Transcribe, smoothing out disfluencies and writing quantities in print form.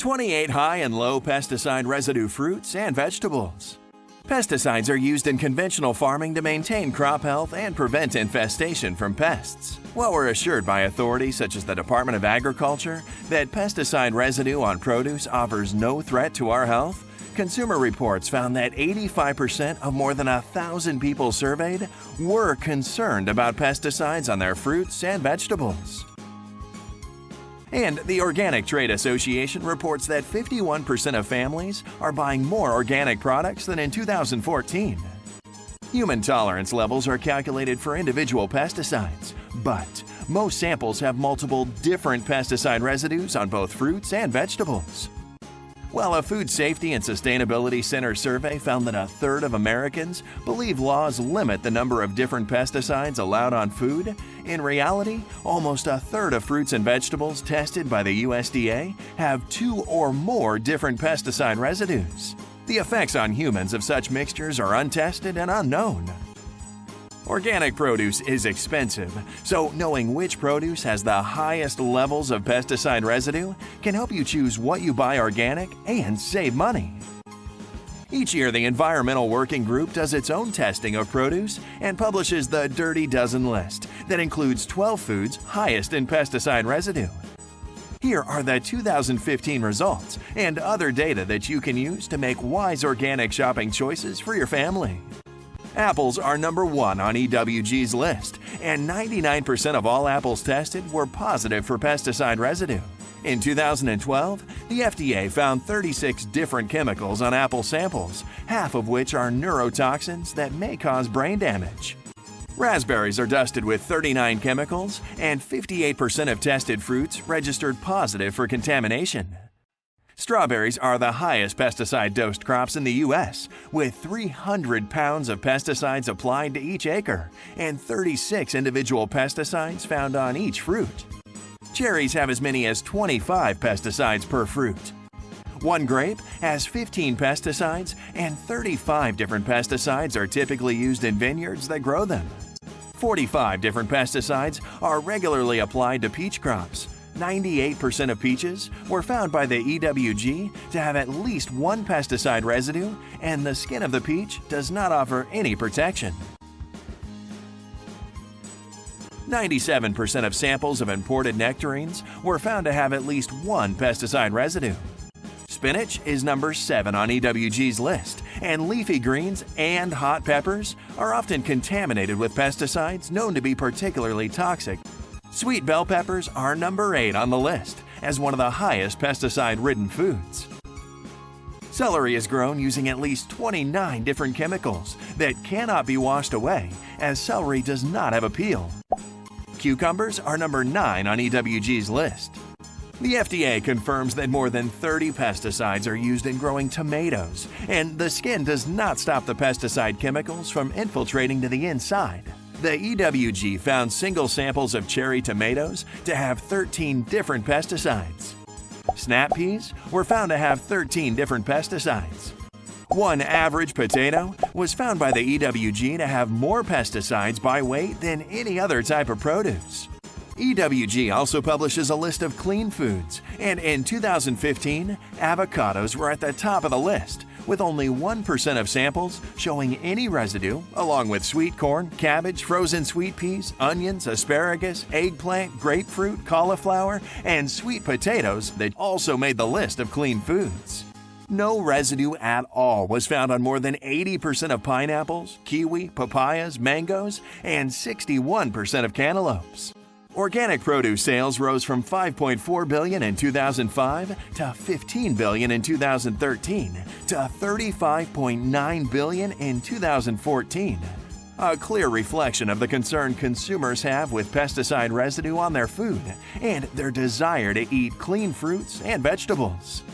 28 high and low pesticide residue fruits and vegetables. Pesticides are used in conventional farming to maintain crop health and prevent infestation from pests. While we're assured by authorities such as the Department of Agriculture that pesticide residue on produce offers no threat to our health, Consumer Reports found that 85% of more than 1,000 people surveyed were concerned about pesticides on their fruits and vegetables. And the Organic Trade Association reports that 51% of families are buying more organic products than in 2014. Human tolerance levels are calculated for individual pesticides, but most samples have multiple different pesticide residues on both fruits and vegetables. While a Food Safety and Sustainability Center survey found that 1/3 of Americans believe laws limit the number of different pesticides allowed on food, in reality, almost 1/3 of fruits and vegetables tested by the USDA have 2 or more different pesticide residues. The effects on humans of such mixtures are untested and unknown. Organic produce is expensive, so knowing which produce has the highest levels of pesticide residue can help you choose what you buy organic and save money. Each year, the Environmental Working Group does its own testing of produce and publishes the Dirty Dozen list that includes 12 foods highest in pesticide residue. Here are the 2015 results and other data that you can use to make wise organic shopping choices for your family. Apples are number 1 on EWG's list, and 99% of all apples tested were positive for pesticide residue. In 2012, the FDA found 36 different chemicals on apple samples, half of which are neurotoxins that may cause brain damage. Raspberries are dusted with 39 chemicals, and 58% of tested fruits registered positive for contamination. Strawberries are the highest pesticide-dosed crops in the U.S., with 300 pounds of pesticides applied to each acre and 36 individual pesticides found on each fruit. Cherries have as many as 25 pesticides per fruit. One grape has 15 pesticides, and 35 different pesticides are typically used in vineyards that grow them. 45 different pesticides are regularly applied to peach crops. 98% of peaches were found by the EWG to have at least one pesticide residue, and the skin of the peach does not offer any protection. 97% of samples of imported nectarines were found to have at least one pesticide residue. Spinach is number 7 on EWG's list, and leafy greens and hot peppers are often contaminated with pesticides known to be particularly toxic. Sweet bell peppers are number 8 on the list as one of the highest pesticide-ridden foods. Celery is grown using at least 29 different chemicals that cannot be washed away, as celery does not have a peel. Cucumbers are number 9 on EWG's list. The FDA confirms that more than 30 pesticides are used in growing tomatoes, and the skin does not stop the pesticide chemicals from infiltrating to the inside. The EWG found single samples of cherry tomatoes to have 13 different pesticides. Snap peas were found to have 13 different pesticides. One average potato was found by the EWG to have more pesticides by weight than any other type of produce. EWG also publishes a list of clean foods, and in 2015, avocados were at the top of the list, with only 1% of samples showing any residue, along with sweet corn, cabbage, frozen sweet peas, onions, asparagus, eggplant, grapefruit, cauliflower, and sweet potatoes that also made the list of clean foods. No residue at all was found on more than 80% of pineapples, kiwi, papayas, mangoes, and 61% of cantaloupes. Organic produce sales rose from $5.4 billion in 2005 to $15 billion in 2013 to $35.9 billion in 2014. A clear reflection of the concern consumers have with pesticide residue on their food and their desire to eat clean fruits and vegetables.